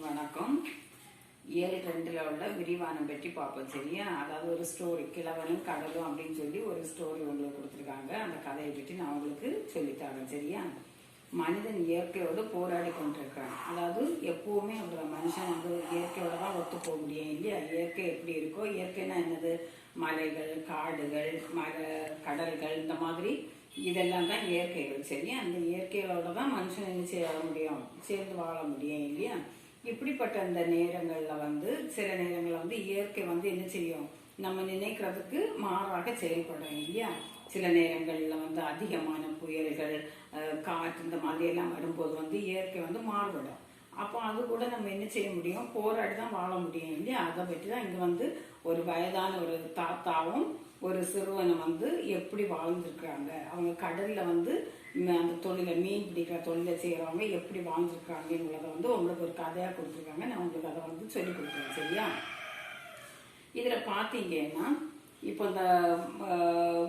வணக்கம். 7:2 உள்ள விரிவானம் பற்றி பார்ப்போம். சரியா? அதாவது ஒரு ஸ்டோரி, கிழவனும் கடலும் அப்படின்னு சொல்லி ஒரு ஸ்டோரி உங்களுக்கு கொடுத்துருக்காங்க. அந்த கதையை பற்றி நான் உங்களுக்கு சொல்லித்தரேன். சரியா? மனிதன் இயற்கையோடு போராடி கொண்டிருக்கிறான். அதாவது எப்பவுமே ஒரு மனுஷன் வந்து இயற்கையோட தான் ஒத்து போக முடியும் இல்லையா? இயற்கை எப்படி இருக்கோ, இயற்கைன்னா என்னது? மலைகள், காடுகள், கடல்கள், இந்த மாதிரி இதெல்லாம் தான் இயற்கைகள். சரியா? அந்த இயற்கைகளோட தான் மனுஷன் என்ன செய்ய முடியும், சேர்ந்து வாழ முடியும் இல்லையா? இப்படிப்பட்ட அந்த நேரங்களில் வந்து சில நேரங்களில் வந்து இயற்கை வந்து என்ன செய்யும், நம்ம நினைக்கிறதுக்கு மாறாக செயல்படும் இல்லையா? சில நேரங்களில் வந்து அதிகமான புயல்கள், காற்று இந்த மாதிரி எல்லாம் வரும்போது வந்து இயற்கை வந்து மாறுபடும். அப்போ அது கூட நம்ம என்ன செய்ய முடியும், போராடி தான் வாழ முடியும் இல்லையா? அதை பற்றி தான் இங்கே வந்து ஒரு வயதான ஒரு தாத்தாவும் ஒரு சிறுவனை வந்து எப்படி வாழ்ந்துருக்குறாங்க, அவங்க கடலில் வந்து அந்த தொழிலை, மீன் பிடிக்கிற தொழிலை செய்கிறவங்க எப்படி வாழ்ந்துருக்குறாங்கன்றதை வந்து உங்களுக்கு ஒரு கதையாக கொடுத்துருக்காங்க. நான் உங்களுக்கு அதை வந்து சொல்லி கொடுக்குறேன். சரியா? இதில் பார்த்தீங்கன்னா இப்போ இந்த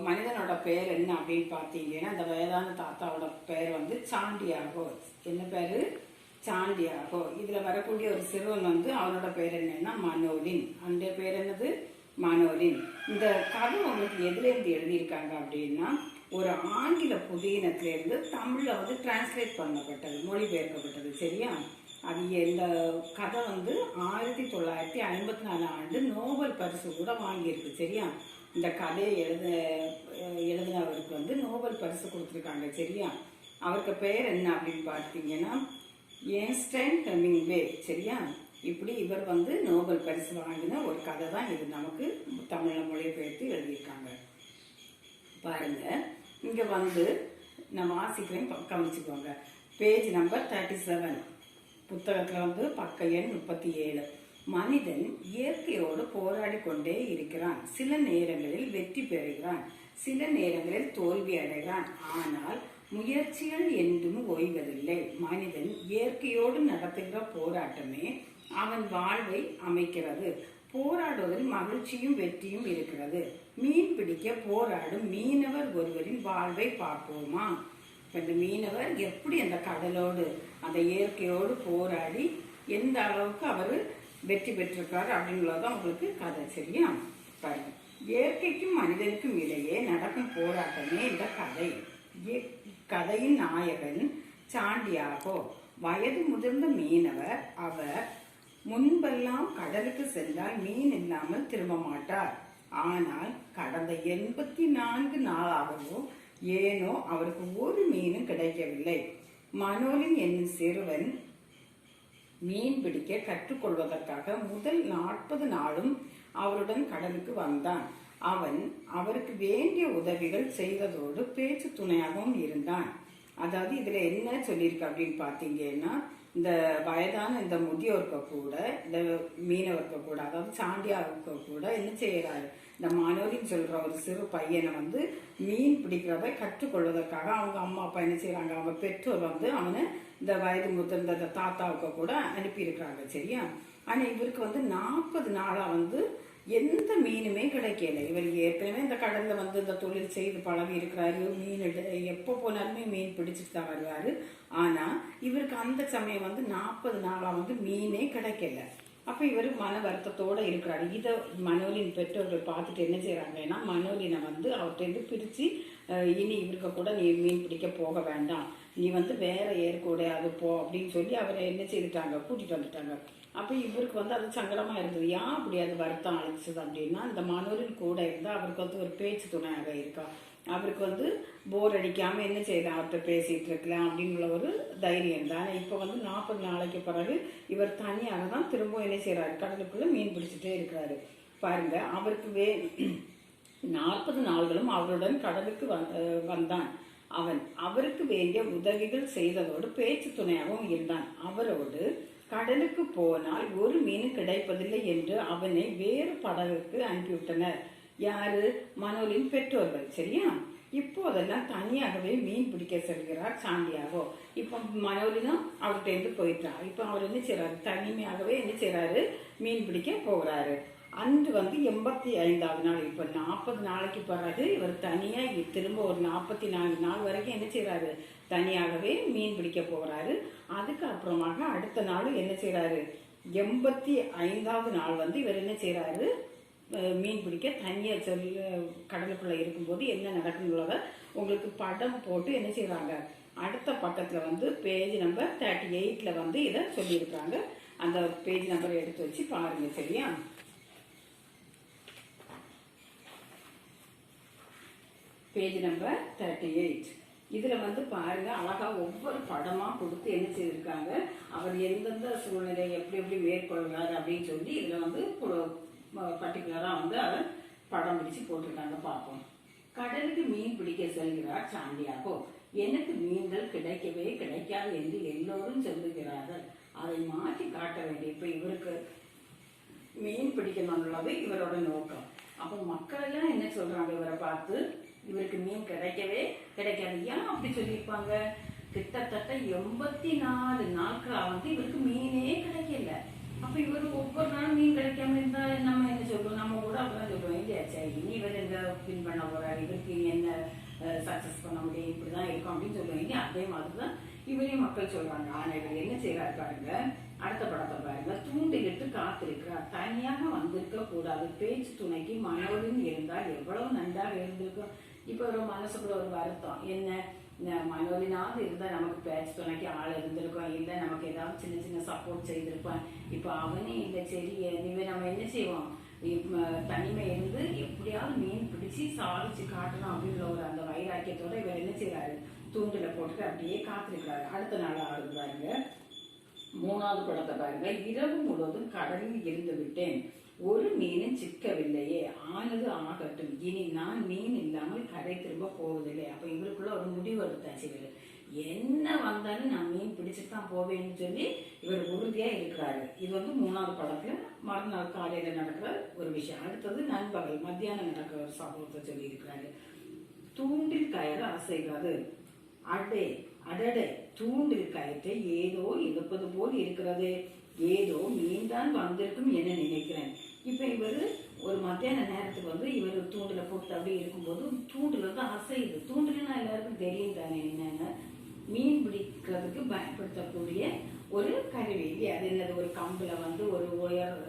மனிதனோட பெயர் என்ன அப்படின்னு பார்த்தீங்கன்னா, அந்த வயதான தாத்தாவோட பெயர் வந்து சாண்டியாகோ. என்ன பேர்? சாண்டியாகோ. இதில் வரக்கூடிய ஒரு சிறுவன் வந்து அவனோட பேர் என்னன்னா மனோலின். அந்த பேர் என்னது? மனோலின். இந்த கதை உங்களுக்கு எதுலேருந்து எழுதியிருக்காங்க அப்படின்னா, ஒரு ஆங்கில புதினத்திலேருந்து தமிழில் வந்து டிரான்ஸ்லேட் பண்ணப்பட்டது, மொழிபெயர்க்கப்பட்டது. சரியா? அது இந்த கதை வந்து 1954 ஆண்டு நோபல் பரிசு கூட வாங்கியிருக்கு. சரியா? இந்த கதையை எழுதினவருக்கு வந்து நோபல் பரிசு கொடுத்துருக்காங்க. சரியா? அவருக்கு பெயர் என்ன அப்படின்னு பார்த்தீங்கன்னா ஏர்ன்ஸ்ட் ஹெமிங்வே. சரியா? இப்படி இவர் வந்து நோபல் பரிசு வாங்கின ஒரு கதை தான் இது. நமக்கு தமிழில் மொழிபெயர்த்து எழுதியிருக்காங்க. பாருங்க, இங்க வந்து நான் வாசிக்கிறேன், கவனிச்சுக்கோங்க. பேஜ் நம்பர் 37, புத்தகத்துல வந்து பக்க எண் 37. மனிதன் இயற்கையோடு போராடி கொண்டே இருக்கிறான். சில நேரங்களில் வெற்றி பெறுகிறான், சில நேரங்களில் தோல்வி அடைகிறான். ஆனால் முயற்சிகள் என்றும் ஓய்வதில்லை. மனிதன் இயற்கையோடு நடத்துகிற போராட்டமே அவன் வாழ்வை அமைக்கிறது. போராடுவதில் மகிழ்ச்சியும் வெற்றியும் இருக்கிறது. மீன் பிடிக்க போராடும் மீனவர் ஒருவரின் வாழ்வை பார்ப்போமா? இந்த மீனவர் எப்படி அந்த கடலோடு, அந்த இயற்கையோடு போராடி எந்த அளவுக்கு அவர் வெற்றி பெற்றிருக்காரு அப்படின்றதான் உங்களுக்கு கதை. சரியா? பாருங்க, இயற்கைக்கும் மனிதனுக்கும் இடையே நடக்கும் போராட்டமே இந்த கதை. கதையின் நாயகன் சாண்டியாகோ வயது முதிர்ந்த மீனவர். அவர் முன்பெல்லாம் கடலுக்கு சென்றால் மீன் இல்லாமல் திரும்ப மாட்டார். ஆனால் கடந்த 84 நாளாகவோ ஏனோ அவருக்கு ஒரு மீனும் கிடைக்கவில்லை. மனோலின் என்னும் சிறுவன் மீன் பிடிக்க கற்றுக்கொள்வதற்காக முதல் 40 நாளும் அவருடன் கடலுக்கு வந்தான். அவன் அவருக்கு வேண்டிய உதவிகள் செய்ததோடு பேச்சு துணையாகவும் இருந்தான். அதாவது இதுல என்ன சொல்லியிருக்கு அப்படின்னு பார்த்தீங்கன்னா, இந்த வயதான இந்த முதியோருக்கு கூட, இந்த மீனவருக்கு கூட, அதாவது சாண்டியாவுக்கு கூட என்ன செய்யறாரு, இந்த மனோலின்னு சொல்ற ஒரு சிறு பையனை வந்து மீன் பிடிக்கிறத கற்றுக்கொள்வதற்காக அவங்க அம்மா அப்பா என்ன செய்யறாங்க, அவங்க பெற்றோர் வந்து அவனை இந்த வயது முதிர்ந்த தாத்தாவுக்கு கூட அனுப்பியிருக்கிறாங்க. சரியா? ஆனா இவருக்கு வந்து 40 நாளா வந்து எந்த மீனுமே கிடைக்கல. இவர் ஏற்கனவே இந்த கடல்ல வந்து இந்த தொழில் செய்து பழகி இருக்கிறாரு. மீன் எப்போ போனாலுமே மீன் பிடிச்சிட்டு தான் வருவாரு. ஆனா இவருக்கு அந்த சமயம் வந்து 40 நாளா வந்து மீனே கிடைக்கல. அப்ப இவர் மன வருத்தத்தோட இருக்கிறாரு. இதை மனோலின் பெற்றோர்கள் பார்த்துட்டு என்ன செய்யறாங்கன்னா, மனோலினை வந்து அவர்கிட்ட பிரிச்சு, இனி இவருக்கு கூட நீ மீன் பிடிக்க போக வேண்டாம், நீ வந்து வேற ஏற்கூட அது போ அப்படின்னு சொல்லி அவரை என்ன செய்துட்டாங்க, கூட்டிட்டு வந்துட்டாங்க. அப்போ இவருக்கு வந்து அது சங்கடமா இருந்தது. ஏன் அப்படி அது வருத்தம் அழைச்சது அப்படின்னா, இந்த மனோலின் கூட இருந்தால் அவருக்கு வந்து ஒரு பேச்சு துணையாக இருக்கா, அவருக்கு வந்து போர் அடிக்காம என்ன செய்யலாம், அவர்கிட்ட பேசிட்டு இருக்கலாம் அப்படின்ற ஒரு தைரியம் தான். ஆனால் இப்போ வந்து 40 நாளைக்கு பிறகு இவர் தனியாக தான் திரும்ப என்ன செய்யறாரு, கடலுக்குள்ள மீன் பிடிச்சிட்டே இருக்கிறாரு. பாருங்க, அவருக்கு 40 நாள்களும் அவருடன் கடலுக்கு வந்தான். அவன் அவருக்கு வேண்டிய உதவிகள் செய்ததோடு பேச்சு துணையாகவும் இருந்தான். அவரோடு கடலுக்கு போனால் ஒரு மீன் கிடைப்பதில்லை என்று அவனை வேறு படகுக்கு அனுப்பிவிட்டனர். யாரு? மனோலின் பெற்றோர்கள். சரியா? இப்போதெல்லாம் தனியாகவே மீன் பிடிக்க செல்கிறார் சாண்டியாகோ. இப்ப மனோலினும் அவர்கிட்ட இருந்து போயிட்டார். இப்ப அவர் என்ன செய்யறாரு, தனிமையாகவே என்ன செய்யறாரு, மீன் பிடிக்க போகிறாரு. அன்று வந்து 85வது நாள். இப்போ 40 நாளைக்கு பிறகு இவர் தனியாக திரும்ப ஒரு 44 நாள் வரைக்கும் என்ன செய்கிறாரு, தனியாகவே மீன் பிடிக்க போகிறாரு. அதுக்கு அப்புறமாக அடுத்த நாள் என்ன செய்கிறாரு, 85வது நாள் வந்து இவர் என்ன செய்கிறாரு, மீன் பிடிக்க தனியாக கடலுக்குள்ளே இருக்கும்போது என்ன நடக்குங்கிறத உங்களுக்கு படம் போட்டு என்ன செய்கிறாங்க, அடுத்த பக்கத்தில் வந்து பேஜ் நம்பர் 38 வந்து இதை சொல்லியிருக்காங்க. அந்த பேஜ் நம்பரை எடுத்து வச்சு பாருங்க. சரியா, பேஜ் நம்பர் 38. இதில் வந்து பாருங்க, அழகா ஒவ்வொரு படமா கொடுத்து என்ன செய்திருக்காங்க, அவர் எந்தெந்த சூழ்நிலை எப்படி எப்படி மேற்கொள்கிறார் அப்படின்னு சொல்லி இதில் வந்து பர்டிகுலராக வந்து அதை படம் பிடிச்சு போட்டிருக்காங்க. பார்ப்போம். கடலுக்கு மீன் பிடிக்க செல்கிறார் சாண்டியாகோ. எனக்கு மீன்கள் கிடைக்கவே கிடைக்காது என்று எல்லோரும் சொல்லுகிறார்கள். அதை மாற்றி காட்ட வேண்டிய இப்போ இவருக்கு மீன் பிடிக்கணும்னுள்ளது இவரோட நோக்கம். அப்போ மக்கள் எல்லாம் என்ன சொல்றாங்க, இவரை பார்த்து இவருக்கு மீன் கிடைக்கவே கிடைக்காது. ஏன் அப்படி சொல்லியிருப்பாங்க, கிட்டத்தட்ட 84 நாட்களா வந்து இவருக்கு மீனே கிடைக்கல. அப்ப இவரு ஒவ்வொரு நாளும் மீன் கிடைக்காம இருந்தா நம்ம என்ன சொல்லுவோம், நம்ம கூட அப்படிதான் சொல்லுவோம், இல்லையா சரி இனி இவர் எங்க வின் பண்ண போறாரு, இவருக்கு என்ன சக்சஸ் பண்ண முடியும், இப்படிதான் இருக்கும் அப்படின்னு சொல்லுவோம். இல்லையா அதே மாதிரிதான் இவரையும் மக்கள் சொல்றாங்க. ஆனா இவர் என்ன செய்யறாரு பாருங்க, அடுத்த படத்தை பாருங்க. தூண்டிலிட்டு காத்திருக்கிறார், தனியாக வந்திருக்க கூடாது, பேச்சு துணைக்கு மனோலின் இருந்தால் எவ்வளவு நன்றாக இருந்திருக்கும். இப்ப ஒரு மனசுக்குள்ள ஒரு வருத்தம் என்ன, மனோலினாவது இருந்தா நமக்கு பேச்சு துணைக்கு ஆள் இருந்திருக்கோம், இல்லை நமக்கு ஏதாவது சின்ன சின்ன சப்போர்ட் செய்திருப்பான். இப்ப அவனே இல்லை, சரி இனிமே நம்ம என்ன செய்வோம், தனிமை இருந்து எப்படியாவது மீன் பிடிச்சு சாதிச்சு காட்டணும் அப்படின்ற ஒரு அந்த வைராக்கியத்தோட இவர் என்ன செய்யறாரு, தூண்டில போட்டுட்டு அப்படியே காத்திருக்கிறாரு. அடுத்த நாள் ஆடுறாருங்க. 3வது படத்தை பாருங்க. இரவு முழுவதும் கடலில் இருந்து விட்டேன், ஒரு மீனும் சிக்கவில்லையே, ஆனது ஆகட்டும், இனி நான் மீன் இல்லாமல் கரை திரும்ப போவதில்லை. அப்ப இவருக்குள்ள ஒரு முடிவு எடுத்தாச்சு. இவர் என்ன வந்தாலும் நான் மீன் பிடிச்சிட்டு தான் போவேன்னு சொல்லி இவர் உறுதியா இருக்கிறாரு. இது வந்து 3வது படத்துல மறுநாள் காலையில நடக்கிற ஒரு விஷயம். அடுத்தது நண்பகல் மத்தியானம் நடக்கிற ஒரு சம்பவத்தை சொல்லி இருக்கிறாரு. தூண்டில் கயிறு அசைகிறது, அடடே தூண்டில் கயிற்றை ஏதோ இழுப்பது போல் இருக்கிறது, ஏதோ மீன் தான் வந்திருக்கும் என நினைக்கிறேன். இப்ப இவரு ஒரு மத்தியான நேரத்துக்கு வந்து இவர் தூண்டில போட்டு அப்படி இருக்கும்போது தூண்டில் வந்து அசையுது. தூண்டில்னா எல்லாருக்கும் தெரியும் தானே என்னன்னு, மீன் பிடிக்கிறதுக்கு பயன்படுத்தக்கூடிய ஒரு கருவி. அது என்னது, ஒரு கம்புல வந்து ஒரு உயர்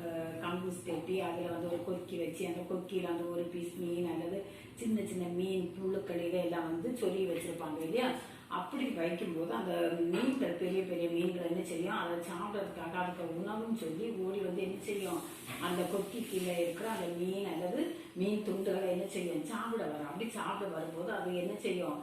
கம்பு கட்டி அதுல வந்து ஒரு கொக்கி வச்சு அந்த கொக்கியில வந்து ஒரு பீஸ் மீன் அல்லது சின்ன சின்ன மீன் புழுக்கள் இதெல்லாம் வந்து சொல்லி வச்சிருப்பாங்க இல்லையா. அப்படி வைக்கும்போது அந்த மீன்கள் பெரிய பெரிய மீன்கள் என்ன செய்யும், அதை சாப்பிட்றதுக்காக அதுக்கு உணவுன்னு சொல்லி ஓடி வந்து என்ன செய்யும், அந்த கொக்கி கீழே இருக்கிற அந்த மீன் அல்லது மீன் துண்டுகளை என்ன செய்யும், சாப்பிட வரும். அப்படி சாப்பிட வரும்போது அது என்ன செய்யும்,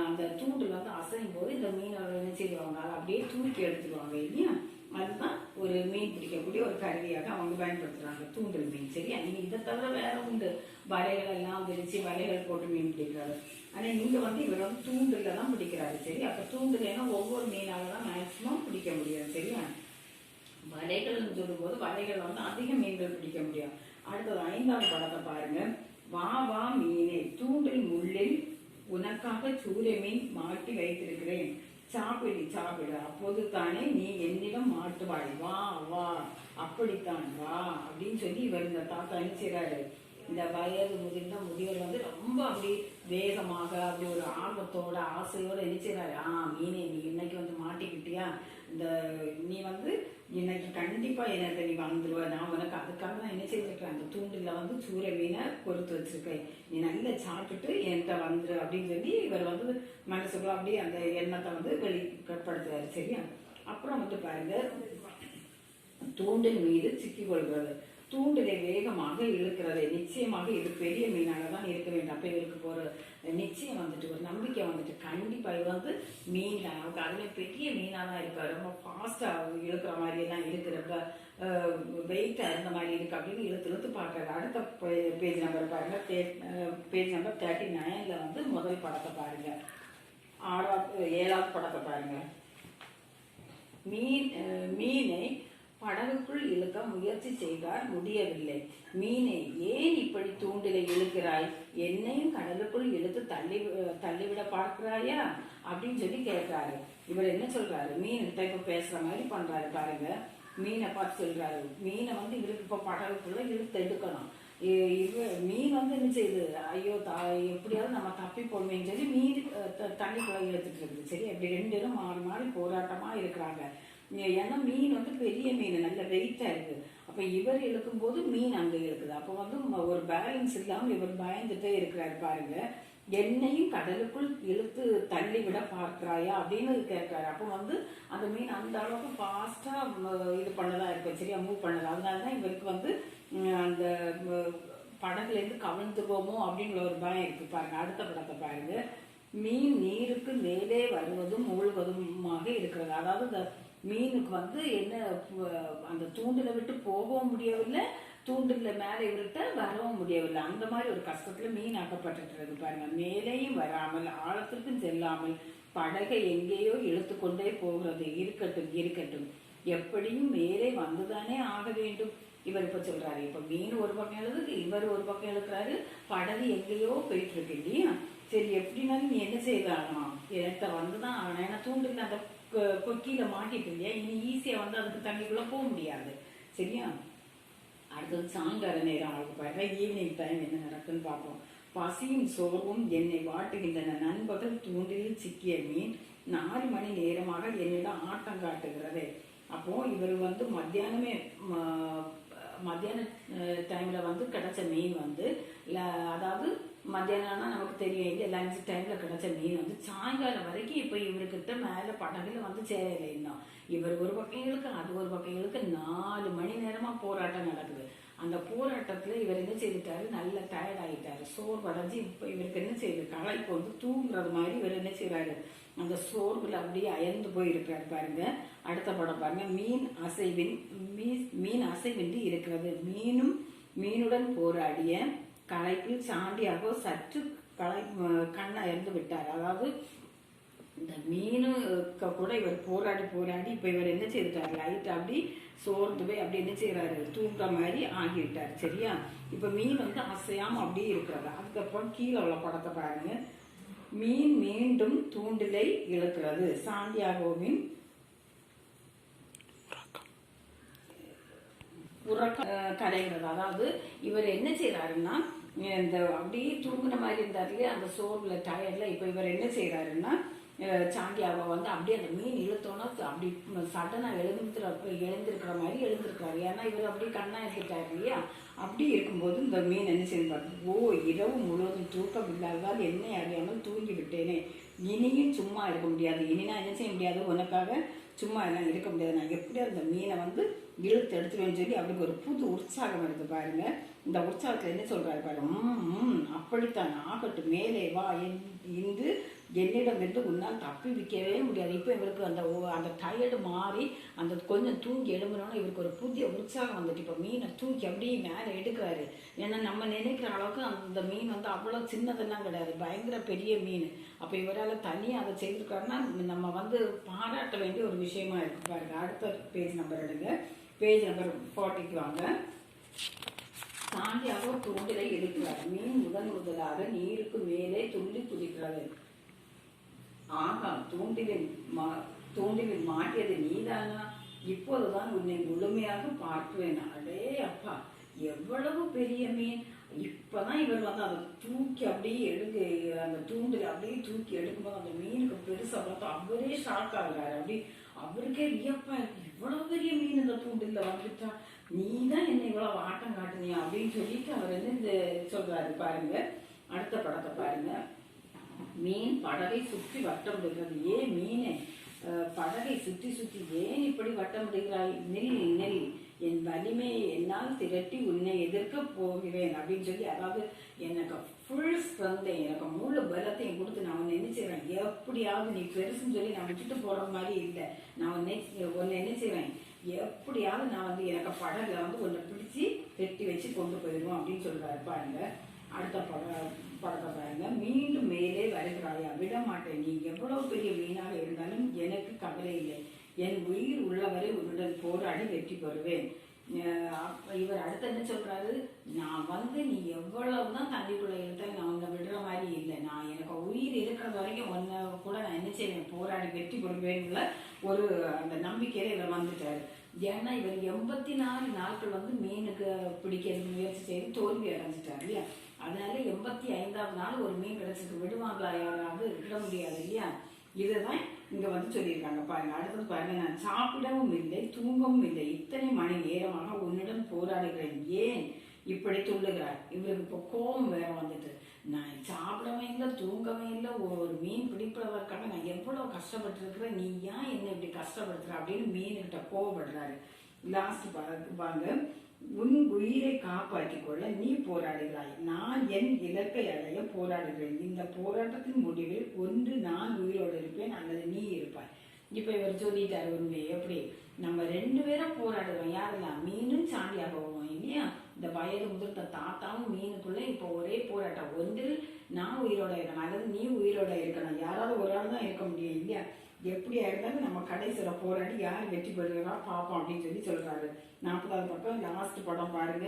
அந்த தூண்டில் வந்து அசையும் போது இந்த மீனவர்கள் என்ன செய்வாங்க, அதை அப்படியே தூக்கி எடுத்துருவாங்க இல்லையா. அதுதான் ஒரு மீன் பிடிக்கக்கூடிய ஒரு கருவியாக அவங்க பயன்படுத்துறாங்க, தூண்டில் மீன். சரியா, நீங்க இதை தவிர வேற உண்டு, வலைகள் எல்லாம் விரிச்சு வலைகள் போட்டு மீன் பிடிக்கிறாரு. ஆனா இங்க வந்து இவர் வந்து தூண்டில தான் பிடிக்கிறாரு. சரி, அப்ப தூண்டில்னா ஒவ்வொரு மீனால தான் மேக்சிமம் பிடிக்க முடியாது. சரியா, வலைகள் சொல்லும் போது வலைகள் வந்து அதிக மீன்கள் பிடிக்க முடியும். அடுத்தது 5வது படத்தை பாருங்க. வா வா மீனே, தூண்டில் முள்ளில் உனக்காக சூரிய மீன் மாட்டி வைத்திருக்கிறேன், சாப்பிடு சாப்பிடு, அப்போது தானே நீ என்னிடம் மாட்டுவாய், வா வா, அப்படித்தான் வா அப்படின்னு சொல்லி இவர் இந்த தாத்தா என்ன செய்யறாரு, இந்த வயது முதிர்ந்த முதியவர் வந்து ரொம்ப அப்படி வேகமாக அப்படி ஒரு ஆர்வத்தோட ஆசையோட என்ன செய்யறாரு, மீனே நீ இன்னைக்கு வந்து மாட்டிக்கிட்டியா, இந்த நீ வந்து இன்னைக்கு கண்டிப்பா எனக்கு நீ வந்துடுவ, நான் உனக்கு அதுக்காக தான் என்ன செய்திருக்கேன், அந்த தூண்டில வந்து சூரிய மீனை பொறுத்து வச்சிருக்கேன், நீ நல்லா சாப்பிட்டுட்டு என்கிட்ட வந்துரு அப்படின்னு சொல்லி இவர் வந்து மனசுக்குள்ள அப்படியே அந்த எண்ணத்தை வந்து வெளிப்படுத்துறாரு. சரியா, அப்புறம் வந்து பாருங்க, தூண்டில் மீது சிக்கி கொள்கிறது, தூண்டிலை வேகமாக இழுக்கிறது, நிச்சயமாக இது பெரிய மீனாக தான் இருக்க வேண்டும். அப்ப இவருக்கு போற நிச்சயம் வந்துட்டு ஒரு நம்பிக்கை வந்துட்டு, கண்டிப்பா இது வந்து மீன் தான், அவருக்கு அதுல பெரிய மீனா தான் இருக்காரு, ரொம்ப ஃபாஸ்டா இழுக்கிற மாதிரி எல்லாம் இருக்கிறப்ப வெயிட்டா இருந்த மாதிரி இருக்கு அப்படின்னு இழுத்து இழுத்து பாக்குறாரு. அடுத்த பேஜ் நம்பர் பாருங்க, பேஜ் நம்பர் 39 வந்து முதல் படத்தை பாருங்க. 7வது படத்தை பாருங்க. மீனை படகுக்குள் இழுக்க முயற்சி செய்தார், முடியவில்லை. மீனை ஏன் இப்படி தூண்டிலை இழுக்கிறாய், என்னையும் கடலுக்குள் இழுத்து தள்ளிவிட பார்க்கிறாயா அப்படின்னு சொல்லி கேட்கிறாரு. இவர் என்ன சொல்றாரு, மீன் கிட்ட இப்ப பேசுற மாதிரி பண்றாரு பாருங்க. மீனை பார்த்து சொல்றாரு. மீனை வந்து இவருக்கு இப்போ படகுக்குள்ள இழுத்து எடுக்கணும். மீன் வந்து என்ன செய்யுது, ஐயோ எப்படியாவது நம்ம தப்பி போடுமேன்னு சொல்லி மீன் தண்ணிக்குள்ள இழுத்துட்டு இருக்குது. சரி, அப்படி 2 பேரும் மாறி மாறி போராட்டமா இருக்கிறாங்க. ஏன்னா மீன் வந்து பெரிய மீன், நல்ல வெயிட்டா இருக்கு. அப்ப இவர் இழுக்கும் போது மீன் அங்க இருக்குது. அப்ப வந்து ஒரு பேலன்ஸ் இல்லாம இவர் பயந்துட்டே இருக்கிறாரு பாருங்க. என்னையும் கடலுக்குள் இழுத்து தள்ளி விட பார்க்கிறாயா அப்படின்னு கேட்கிறாரு. அப்போ வந்து அந்த மீன் அந்த அளவுக்கு ஃபாஸ்டா இது பண்ணதா இருக்கு, சரியா மூவ் பண்ணது. அதனாலதான் இவருக்கு வந்து அந்த படகுல இருந்து கவிழ்ந்துருவோமோ அப்படின்னு ஒரு பயம் இருக்கு பாருங்க. அடுத்த படத்தை பாருங்க. மீன் நீருக்கு மேலே வருவதும் மூழ்குவதுமாக இருக்கிறது. அதாவது இந்த மீனுக்கு வந்து என்ன, அந்த தூண்டில விட்டு போகவும் முடியவில்லை, தூண்டில மேலே விட்ட வரவும் முடியவில்லை. அந்த மாதிரி ஒரு கஷ்டத்துல மீன் ஆக்கப்பட்டு பாருங்க. மேலேயும் வராமல் ஆழத்திற்கும் செல்லாமல் படகை எங்கேயோ இழுத்து கொண்டே போகிறது. இருக்கட்டும் இருக்கட்டும், எப்படியும் மேலே வந்துதானே ஆக வேண்டும். இவர் இப்ப சொல்றாரு. இப்ப மீன் ஒரு பக்கம் எழுதுது, இவர் ஒரு பக்கம் எழுதுறாரு. படகு எங்கேயோ போயிட்டு இருக்கு இல்லையா. சரி, எப்படினாலும் நீ என்ன செய்யலாம், எனக்கு வந்துதான் ஆகணும். ஏன்னா தூண்டில் அந்த கொக்கியில மாட்டிட்டு இல்லையா, இனி ஈஸியா வந்து அதுக்கு தண்ணிக்குள்ள போக முடியாது. சரியா, அடுத்தது சாயங்கால நேரம் ஆகுது பாருங்க. ஈவினிங் டைம் என்ன நடக்குன்னு பார்ப்போம். பசியும் சோர்வும் என்னை வாட்டுகின்றன. நண்பகல் தூண்டிலில் சிக்கிய மீன் 4 மணி நேரமாக என்னிடம் ஆட்டம் காட்டுகிறது. அப்போ இவர் வந்து மத்தியான டைம்ல வந்து கிடைச்ச மீன் வந்து, அதாவது மத்தியானம்னா நமக்கு தெரியும் இல்லை, லஞ்ச் டைம்ல கிடைச்ச மீன் வந்து சாயங்காலம் வரைக்கும் இப்ப இவர்கிட்ட மேல படகுல வந்து சேரலை. இன்னும் இவர் ஒரு பக்கம் இழுக்க, அது ஒரு பக்கம் இழுக்க 4 மணி நேரமா போராட்டம் நடக்குது. அந்த போராட்டத்துல இவர் என்ன செய்துட்டாரு, நல்ல டயர்ட் ஆகிட்டாரு, சோர்வடைஞ்சு. இப்ப இவருக்கு என்ன செய்யுது, களைப்பு வந்து தூங்குறது மாதிரி இவர் என்ன செய்யறாரு, அந்த சோர்வுல அப்படியே அயர்ந்து போயிருக்காரு பாருங்க. அடுத்த படம் பாருங்க. மீன் அசைவின்றி இருக்கிறது. மீனுடன் போராடிய களைப்பில் சாண்டியாகோ சற்று கண்ணை இறந்து விட்டார். அதாவது இந்த மீனுக்கு கூட இவர் போராடி இப்ப இவர் என்ன செய்தார், லைட் அப்படி சோர்ந்து போய் அப்படி என்ன செய்யறாரு, தூங்குற மாதிரி ஆகிவிட்டார். சரியா, இப்ப மீன் வந்து அசையாம அப்படியே இருக்கிறது. அதுக்கப்புறம் கீழே உள்ள படத்தை பாருங்க. மீன் மீண்டும் தூண்டிலை இழுக்கிறது. சாண்டியாகோவின் கலைகிறது. அதாவது இவர் என்ன செய்யறாருன்னா, இந்த அப்படியே தூங்குன மாதிரி இருந்தார் இல்லையா, அந்த சோர்வுல டயர்ட்ல இப்ப இவர் என்ன செய்யறாருன்னா, சாண்டியாகோ வந்து அப்படியே அந்த மீன் இழுத்தோன்னா அப்படி சடனா எழுந்திருக்கிற மாதிரி எழுந்திருக்கிறாரு. ஏன்னா இவர் அப்படியே கண்ணா எடுத்துட்டாரு இல்லையா. அப்படி இருக்கும்போது இந்த மீன் என்ன செய்து பார்த்து, ஓ இரவு முழுவதும் தூக்கம் இல்லாததால் என்னை அறியாமல் தூங்கி விட்டேனே, இனியும் சும்மா இருக்க முடியாது, இனி நான் என்ன செய்ய முடியாது, உனக்காக சும்மா எல்லாம் இருக்க முடியாது, நான் எப்படியா அந்த மீனை வந்து இழுத்து எடுத்துருவேன்னு சொல்லி அவருக்கு ஒரு புது உற்சாகம் வருது பாருங்க. இந்த உற்சாகத்துல என்ன சொல்றாரு பாருங்க, அப்படித்தான் ஆகட்டும், மேலே வா என்று என்னிடமிருந்து உன்னால் தப்பி வைக்கவே முடியாது. இப்போ இவருக்கு அந்த டயர்டு மாறி அந்த கொஞ்சம் தூங்கி எழும்புனோன்னா இவருக்கு ஒரு புதிய உற்சாகம் வந்துட்டு இப்போ மீனை தூக்கி அப்படியே மேலே எடுக்கிறாரு. ஏன்னா நம்ம நினைக்கிற அளவுக்கு அந்த மீன் வந்து அவ்வளோ சின்னதெல்லாம் கிடையாது, பயங்கர பெரிய மீன். அப்போ இவரால் தனியாக அதை செய்திருக்காருன்னா நம்ம வந்து பாராட்ட வேண்டிய ஒரு விஷயமா இருக்கு பாருங்க. அடுத்த பேஜ் நம்பர் எடுங்க. பேஜ் நம்பர் 40க்கு வாங்க. சாண்டியாகோ தூண்டிலை எடுக்கிறார். மீன் முதலாக நீருக்கு மேலே துள்ளி குதிக்கிறது. ஆகா, தூண்டிலில் மாட்டியது நீதானா, இப்போதுதான் உன்னை முழுமையாக பார்க்குவேன். அடே அப்பா, எவ்வளவு பெரிய மீன். இப்பதான் இவர் வந்து அதை தூக்கி அப்படியே அந்த தூண்டில் அப்படியே தூக்கி எடுக்கும்போது அந்த மீனுக்கு பெருசா பார்த்தா அவரே ஷாக் ஆகுறாரு. அப்படி அவருக்கே வியப்பா இருக்கு, இவ்வளவு பெரிய மீன் இந்த தூண்டில வந்துட்டா, நீ தான் என்னை இவ்வளவு ஆட்டம் காட்டுனியா அப்படின்னு சொல்லிட்டு அவர் வந்து இந்த சொல்றாரு பாருங்க. அடுத்த படத்தை பாருங்க. மீன் படகை சுற்றி வட்டம் விடுகிறது. ஏன் மீனே, படகை சுற்றி சுற்றி ஏன் இப்படி வட்டம் விடுகிறாய், நெல் என் வலிமையை என்னால் திரட்டி உன்னை எதிர்க்க போகிறேன் அப்படின்னு சொல்லி, அதாவது எனக்கு ஃபுல் ஸ்ட்ரென்த்தையும் எனக்கு முழு பலத்தையும் கொடுத்து நான் உன்னை என்ன செய்வேன், எப்படியாவது நீ பெருசுன்னு சொல்லி நான் விட்டுட்டு போற மாதிரி இல்லை, நான் உன்னை என்ன செய்வேன், எப்படியாவது நான் வந்து எனக்கு படகுல வந்து உன்னை பிடிச்சி கட்டி வச்சு கொண்டு போயிடுவோம் அப்படின்னு சொல்றாரு பாருங்க. அடுத்த படத்தை பாருங்க. மீண்டும் மேலே வருகிறாயா, விட மாட்டேன், நீ எவ்வளவு பெரிய மீனாக இருந்தாலும் எனக்கு கவலை இல்லை, என் உயிர் உள்ளவரை உன்னுடன் போராடி வெற்றி பெறுவேன். இவர் அடுத்து என்ன சொல்றாரு, நான் வந்து நீ எவ்வளவுதான் தண்ணிக்குள்ள இருந்தாலும் நான் உன்னை விடுற மாதிரி இல்லை, நான் எனக்கு உயிர் இருக்கிறது வரைக்கும் ஒன்ன கூட நான் என்ன செய்வேன், போராடி வெற்றி பெறுவேன்ல ஒரு அந்த நம்பிக்கையில இவர் வந்துட்டாரு. ஏன்னா இவர் 84 நாட்கள் வந்து மீனுக்கு பிடிக்கிறதுக்கு முயற்சி செய்து தோல்வி அடைஞ்சிட்டார் இல்லையா. அதனால 85ஆவது நாள் ஒரு மீன் கிடைச்சிருக்கு, விடுவாங்களா யாராவது? விட முடியாது இல்லையா. இதுதான் இங்க வந்து சொல்லியிருக்காங்க பாருங்க. அடுத்தது பாருங்க, நான் சாப்பிடவும் இல்லை தூங்கவும் இல்லை, இத்தனை மணி நேரமாக உன்னிடம் போராடுகிறேன், ஏன் இப்படி துள்ளுகிறார்? இவருக்கு இப்போ கோபம் வேற வந்துட்டு, நான் சாப்பிடவே இல்லை தூங்கவே இல்லை, ஒரு மீன் பிடிப்பதற்காக நான் எவ்வளவு கஷ்டப்பட்டு இருக்கிறேன், நீ ஏன் என்ன இப்படி கஷ்டப்படுத்துற அப்படின்னு மீன்கிட்ட கோவப்படுறாரு. லாஸ்ட் பாருங்க, உன் உயிரை காப்பாற்றிக் கொள்ள நீ போராடுகிறாய், நான் என் இலக்கை அடைய போராடுகிறேன், இந்த போராட்டத்தின் முடிவில் ஒன்று நான் உயிரோடு இருப்பேன் அல்லது நீ இருப்பாய். இப்ப இவர் சொல்லிட்டாரு உண்மையை. எப்படி? நம்ம 2 பேரும் போராடுறோம். யாரெல்லாம்? மீனும் சாண்டியாகவும் இல்லையா. இந்த வயது முதிர்ந்த தாத்தாவும் மீனுக்குள்ள இப்ப ஒரே போராட்டம், ஒன்றில் நான் உயிரோட இருக்கணும் அல்லது நீ உயிரோட இருக்கணும், யாராவது ஒரு ஆள் தான் இருக்க முடியும் இல்லையா. எப்படியா இருந்தாலும் நம்ம கடைசியில போராடி யார் வெற்றி பெறுகிறா பார்ப்போம் அப்படின்னு சொல்லி சொல்றாரு. 40வது பக்கம் லாஸ்ட் படம் பாருங்க.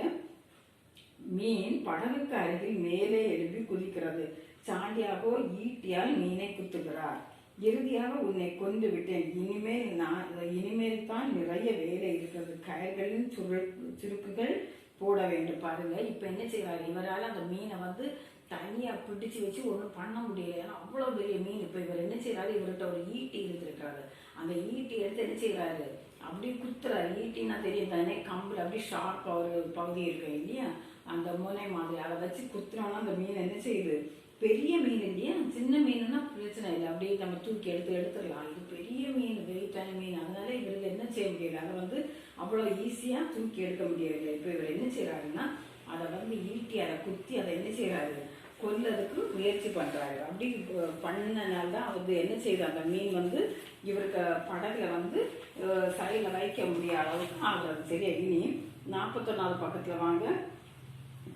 மீன் படகுக்கு அருகில் மேலே எழுப்பி குதிக்கிறது, சாண்டியாகோ ஈட்டியால் மீனை குத்துகிறார், இறுதியாக உன்னை கொண்டு விட்டேன், இனிமேல் தான் நிறைய வேலை இருக்கிறது, கயர்களின் சுருக்குகள் போட வேண்டும். பாருங்க இப்ப என்ன செய்வாரு, இவரால் அந்த மீனை வந்து தனியா பிடிச்சு வச்சு ஒன்றும் பண்ண முடியல, ஏன்னா அவ்வளவு பெரிய மீன். இப்ப இவர் என்ன செய்யறாரு, இவர்கிட்ட ஒரு ஈட்டி இருந்திருக்காரு, அந்த ஈட்டி எடுத்து என்ன செய்யறாரு, அப்படியே குத்துறாரு. ஈட்டின்னா தெரியும் தானே, கம்பில் அப்படியே ஷார்ப்பா ஒரு பகுதி இருக்கு இல்லையா, அந்த முனை மாதிரி, அதை வச்சு குத்துறோம்னா அந்த மீன் என்ன செய்யுது, பெரிய மீன் இல்லையா. சின்ன மீனுன்னா பிரச்சனை இல்லை, அப்படியே நம்ம தூக்கி எடுத்துடலாம். இது பெரிய மீன், வெயிட்டான மீன், அதனால இவருக்கு என்ன செய்ய முடியல, அதை வந்து அவ்வளோ ஈஸியா தூக்கி எடுக்க முடியவில்லை. இப்போ இவர் என்ன செய்யறாருன்னா, அதை வந்து ஈட்டி அதை குத்தி அதை என்ன செய்யறாரு, கொல்லதுக்கு முயற்சி பண்றாரு. அப்படி பண்ணனால்தான் அவர் என்ன செய்யுது, அந்த மீன் வந்து இவருக்கு படகுல வந்து சைட்ல வைக்க முடியாத அளவுக்கு ஆகுறது. சரியா? இனி 41வது பக்கத்துல வாங்க,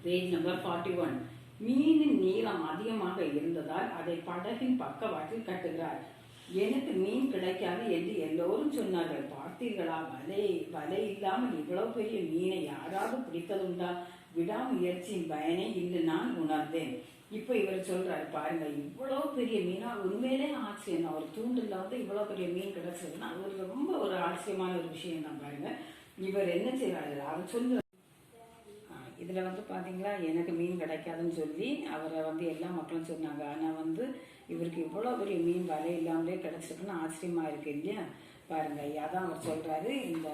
பேஜ் நம்பர் 41. மீனின் நீளம் அதிகமாக இருந்ததால் அதை படகின் பக்கவாட்டில் கட்டுகிறார், எனக்கு மீன் கிடைக்காது என்று எல்லோரும் சொன்னார்கள், பார்த்தீர்களா, வலை இல்லாமல் இவ்வளவு பெரிய மீனை யாராவது பிடித்ததுண்டா, விடாமுயற்சியின் பயனை இன்று நான் உணர்ந்தேன். இப்ப இவர் சொல்றாரு பாருங்க, இவ்வளவு பெரிய மீனா, உண்மையிலே ஆச்சரியம் தான். ஒரு தூண்டில் வந்து இவ்வளவு பெரிய மீன் கிடைச்சதுன்னா அது ஒரு ரொம்ப ஒரு ஆச்சரியமான ஒரு விஷயம் தான். பாருங்க இவர் என்ன செய்யறாரு, அவர் சொல்ற இதுல வந்து பாத்தீங்களா, எனக்கு மீன் கிடைக்காதுன்னு சொல்லி அவரை வந்து எல்லா மக்களும் சொன்னாங்க, ஆனா வந்து இவருக்கு இவ்வளவு பெரிய மீன் வலை இல்லாமலே கிடைச்சிருக்குன்னு ஆச்சரியமா இருக்கு இல்லையா. பாருங்க அதான் அவர் சொல்றாரு, இந்த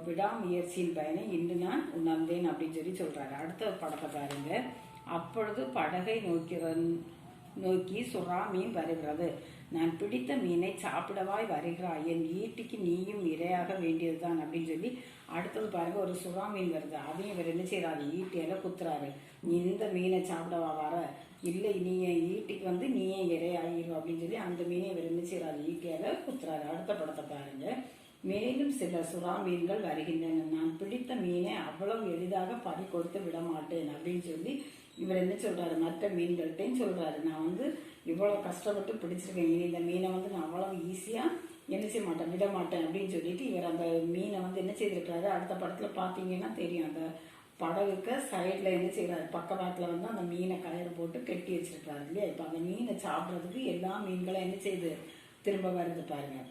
விடாமுயற்சியின் பயனை இன்று நான் உணர்ந்தேன் அப்படின்னு சொல்லி சொல்றாரு. அடுத்த படத்தை பாருங்க. அப்பொழுது படகை நோக்கி சுறா மீன் வருகிறது, நான் பிடித்த மீனை சாப்பிடவாய் வருகிறாய், என் ஈட்டிக்கு நீயும் இரையாக வேண்டியதுதான் அப்படின்னு சொல்லி அடுத்தது பாருங்க, ஒரு சுறா மீன் வருது, அதையும் இவர் என்ன செய்யறாரு, ஈட்டியால குத்துறாரு, இந்த மீனை சாப்பிடவா வர, இல்லை நீ என் ஈட்டிக்கு வந்து நீயே இரையாகிரும் அப்படின்னு சொல்லி அந்த மீனை இவர் என்ன செய்யறாரு, ஈட்டியால குத்துறாரு. அடுத்த படத்தை பாருங்க. மேலும் சில சுறா மீன்கள் வருகின்றன, நான் பிடித்த மீனை அவ்வளவு எளிதாக பறி கொடுத்து விட மாட்டேன் அப்படின்னு சொல்லி இவர் என்ன சொல்றாரு, மற்ற மீன்கள்கிட்டையும் சொல்றாரு, நான் வந்து இவ்வளவு கஷ்டப்பட்டு பிடிச்சிருக்கேன், இனி இந்த மீனை வந்து நான் அவ்வளவு ஈஸியா என்ன செய்ய மாட்டேன், விட மாட்டேன் அப்படின்னு சொல்லிட்டு இவர் அந்த மீனை வந்து என்ன செய்திருக்கிறாரு, அடுத்த படத்துல பாத்தீங்கன்னா தெரியும், அந்த படகுக்கு சைட்ல என்ன செய்யறாரு, பக்கவாட்டுல வந்து அந்த மீனை கயிறு போட்டு கட்டி வச்சிருக்காரு இல்லையா. இப்ப அந்த மீனை சாப்பிட்றதுக்கு எல்லா மீன்களும் என்ன செய்யுது, திரும்ப வருது. பாருங்க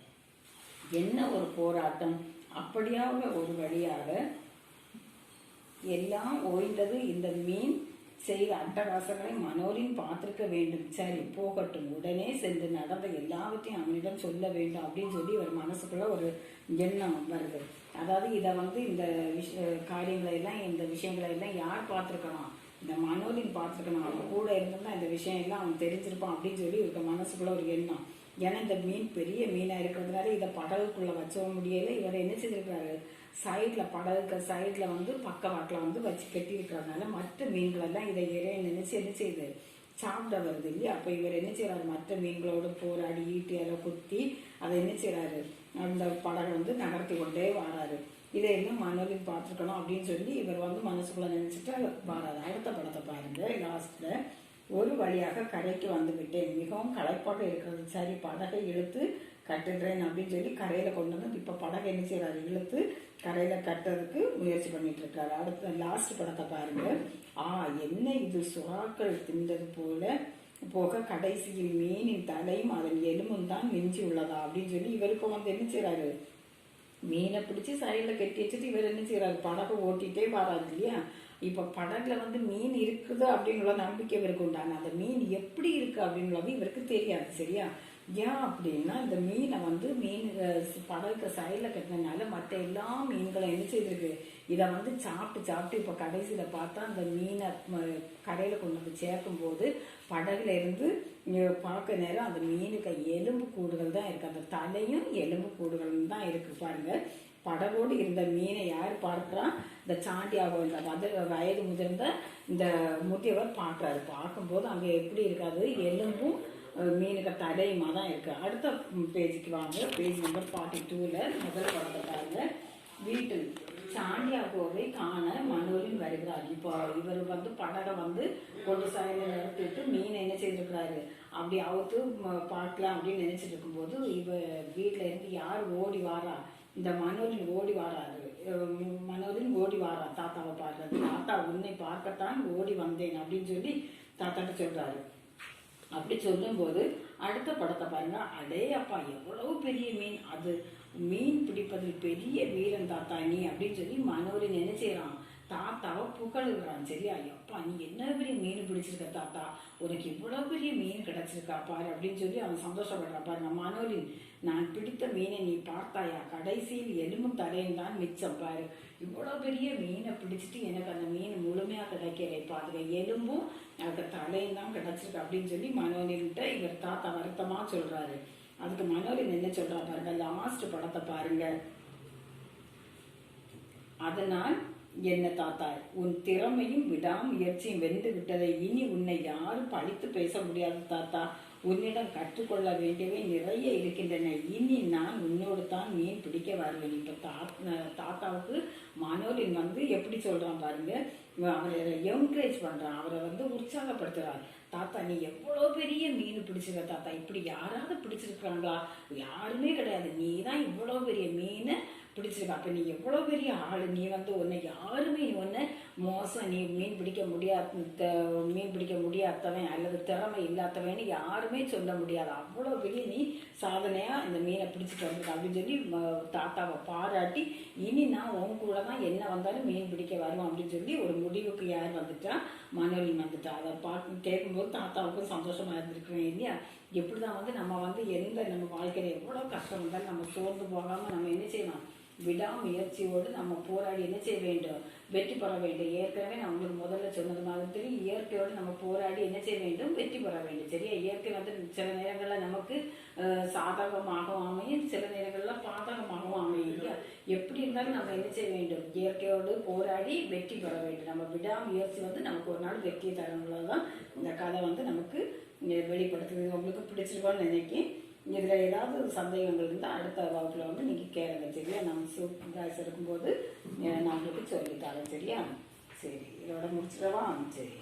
என்ன ஒரு போராட்டம். அப்படியாக ஒரு வழியாக எல்லாம் ஓய்ந்தது. இந்த மீன் செய்த அட்டகாசங்களை மனோரின் பார்த்திருக்க வேண்டும். சரி போகட்டும், உடனே சென்று நடந்த எல்லாவற்றையும் அவனிடம் சொல்ல வேண்டும் அப்படின்னு சொல்லி ஒரு மனசுக்குள்ள ஒரு எண்ணம் வருது. அதாவது இதை வந்து இந்த காரியங்களை எல்லாம், இந்த விஷயங்களை எல்லாம் யார் பார்த்திருக்கலாம், இந்த மனோரின் பார்த்திருக்கணும், அவன் கூட இருந்தா இந்த விஷயம் எல்லாம் அவன் தெரிஞ்சிருப்பான் அப்படின்னு சொல்லி இவருக்கு மனசுக்குள்ள ஒரு எண்ணம். ஏன்னா இந்த மீன் பெரிய மீனா இருக்கிறதுனால இதை படகுக்குள்ள வச்சவும் முடியல. இவர் என்ன செஞ்சிருக்காரு, சைட்ல படகுக்கு சைட்ல வந்து பக்கவாட்டில் வந்து வச்சு கட்டி இருக்கிறதுனால மற்ற மீன்கள் எல்லாம் இதை இறைய நினைச்சு என்ன செய்யுது, சாப்பிட வருது இல்லையா. அப்ப இவர் என்ன செய்யறாரு, மற்ற மீன்களோடு போராடி ஈட்டியால குத்தி அதை என்ன செய்யறாரு, அந்த படகை வந்து நகர்த்தி கொண்டே வராரு. இதை என்ன மனோரின் பார்த்துருக்கணும் அப்படின்னு சொல்லி இவர் வந்து மனசுக்குள்ள நினைச்சிட்டு வராது. அடுத்த படத்தை பாருங்க. லாஸ்ட்ல ஒரு வழியாக கரைக்கு வந்து விட்டேன், மிகவும் களைப்பாக இருக்கிறது, சரி படகை இழுத்து கட்டுகிறேன் அப்படின்னு சொல்லி கரையில கொண்டு வந்து இப்ப படகை என்ன செய்யறாரு, இழுத்து கரையில கட்டுறதுக்கு முயற்சி பண்ணிட்டு இருக்காரு. அடுத்த லாஸ்ட் படத்தை பாருங்க. என்ன இது, சுறாக்கள் தின்றது போக கடைசியில் மீனின் தலையும் அதன் எலும்பும் தான் மிஞ்சி உள்ளதா அப்படின்னு சொல்லி இவருக்கு வந்து என்ன செய்யறாரு, மீனை பிடிச்சி சைடில் கட்டி வச்சுட்டு இவர் என்ன செய்யறாரு, படகை ஓட்டிகிட்டே வராது இல்லையா. இப்போ படகுல வந்து மீன் இருக்குது அப்படின்னுள்ள நம்பிக்கை இவருக்கு உண்டான, அந்த மீன் எப்படி இருக்கு அப்படின்னுള്ളത് இவருக்கு தெரியாது சரியா. ஏன் அப்படின்னா இந்த மீனை வந்து படகுக்கு சைடில் கட்டினதுனால மற்ற எல்லா மீன்களும் என்ன செய்திருக்கு, இதை வந்து சாப்பிட்டு இப்போ கடைசியில் பார்த்தா அந்த மீனை கடையில் கொண்டு வந்து சேர்க்கும் போது படகுல இருந்து பார்க்க நேரம் அந்த மீனுக்கு எலும்பு கூடுகள் தான் இருக்குது, அந்த தலையும் எலும்பு கூடுகள் தான் இருக்குது பாருங்க. படகோடு இருந்த மீனை யார் பார்க்குறா, இந்த சாண்டியாகோ வயது முதிர்ந்த இந்த முதியவர் பார்க்குறாரு. பார்க்கும்போது அங்கே எப்படி இருக்காது, எலும்பும் மீனுக்கு தலையுமா தான் இருக்குது. அடுத்த பேஜுக்கு வாங்க, பேஜ் நம்பர் 42ல் முதல் படத்தை பாருங்க. வீட்டில் சாண்டியாகோவை காண மனோலின் வருகிறார். இப்போ இவர் வந்து படகை வந்து கொண்டு சாயல நிறுத்திட்டு மீன் என்ன செய்திருக்கிறாரு, அப்படி அவுத்து பார்க்கலாம் அப்படின்னு நினைச்சிட்டு இருக்கும்போது வீட்டில் இருந்து யார் ஓடி வாரா, இந்த மனோலின் ஓடி வாராரு. மனோலின் ஓடி வாரா தாத்தாவை பார்க்கறது. தாத்தா உன்னை பார்க்கத்தான் ஓடி வந்தேன் அப்படின்னு சொல்லி தாத்தாட்ட சொல்றாரு. அப்படி சொல்லும்போது அடுத்த படத்தை பாருங்க. அடே அப்பா எவ்வளவு பெரிய மீன், அது மீன் பிடிப்பதில் பெரிய வீரன் தாத்தா நீ அப்படின்னு சொல்லி மனோலின் என்ன செய்யறான், தாத்தாவை புகழுகிறான் சரியா. எப்பா நீ என்ன பெரிய மீன் பிடிச்சிருக்க தாத்தா, உனக்கு இவ்வளவு பெரிய மீன் கிடைச்சிருக்கா பாரு அப்படின்னு சொல்லி அவன் சந்தோஷப்படுறான் பாருங்க. மனோலின் நான் பிடித்த மீனை நீ பார்த்தாயா, கடைசியில் எலும்பும் தலையும் தான் மிச்சம் பாரு, இவ்வளோ பெரிய மீனை பிடிச்சிட்டு எனக்கு அந்த மீன் முழுமையாக கிடைக்கலை பாருங்க, எலும்பும் எனக்கு தலையும் தான் கிடைச்சிருக்கு அப்படின்னு சொல்லி மனோலின்கிட்ட இவர் தாத்தா வருத்தமா சொல்றாரு. அதுக்கு மனோலின் என்ன சொல்றா பாருங்க, லாஸ்ட் படத்தை பாருங்க. அதனால் என்ன தாத்தா, உன் திறமையும் விடாமுயற்சியும் வென்று விட்டதை இனி உன்னை யாரும் பழித்து பேச முடியாது தாத்தா, உன்னிடம் கற்றுக்கொள்ள வேண்டியவை நிறைய இருக்கின்றன, இனி நான் உன்னோடு தான் மீன் பிடிக்க வருவேன். இப்போ தாத்தாவுக்கு மனோலின் வந்து எப்படி சொல்றான் பாருங்க, அவரை என்கரேஜ் பண்றான், அவரை வந்து உற்சாகப்படுத்துறான். தாத்தா நீ எவ்வளோ பெரிய மீன் பிடிச்சிருக்க தாத்தா, இப்படி யாராவது பிடிச்சிருக்காங்களா, யாருமே கிடையாது, நீ தான் இவ்வளோ பெரிய மீன் பிடிச்சிருக்க, அப்போ நீ எவ்வளோ பெரிய ஆள், நீ வந்து உன்னை யாருமே ஒன்று மோசம் நீ மீன் பிடிக்க முடியாதவன் அல்லது திறமை இல்லாதவன்னு யாருமே சொல்ல முடியாது, அவ்வளோ பெரிய நீ சாதனையாக இந்த மீனை பிடிச்சிட்டு வந்திருக்க அப்படின்னு சொல்லி தாத்தாவை பாராட்டி, இனி நான் உன் கூட தான் என்ன வந்தாலும் மீன் பிடிக்க வருவோம் அப்படின்னு சொல்லி ஒரு முடிவுக்கு யார் வந்துட்டா, மனோலின் வந்துட்டா. அதை பார்த்து கேட்கும்போது தாத்தாவுக்கும் சந்தோஷமாக இருந்திருக்கிறேன் இல்லையா. எப்படி தான் வந்து நம்ம வந்து நம்ம வாழ்க்கையில் எவ்வளோ கஷ்டம் வந்தாலும் நம்ம சோர்ந்து போகாமல் நம்ம என்ன செய்யலாம், விடாமுயற்சியோடு நம்ம போராடி என்ன செய்ய வேண்டும், வெற்றி பெற வேண்டும். ஏற்கனவே நான் உங்களுக்கு முதல்ல சொன்னது மாதிரி இயற்கையோடு நம்ம போராடி என்ன செய்ய வேண்டும், வெற்றி பெற வேண்டும் சரியா. இயற்கை வந்து சில நேரங்களில் நமக்கு சாதகமாகவும் அமையும், சில நேரங்களில் பாதகமாகவும் அமையும் இல்லையா. எப்படி இருந்தாலும் நம்ம என்ன செய்ய வேண்டும், இயற்கையோடு போராடி வெற்றி பெற வேண்டும். நம்ம விடாமுயற்சி வந்து நமக்கு ஒரு நாள் வெற்றி தரணுள்ளதான் இந்த கதை வந்து நமக்கு வெளிப்படுத்துது. உங்களுக்கு பிடிச்சிருக்கோன்னு நினைக்கிறேன். இதில் ஏதாவது சந்தேகங்கள் இருந்தால் அடுத்த வகுப்பில் வந்து நீங்கள் கேளுங்க சரியா. நம்ம சூப்பர் இருக்கும்போது நான் உங்களுக்கு சொல்லித்தரேன் சரியா. சரி இதோட முடிச்சிடவா. சரி.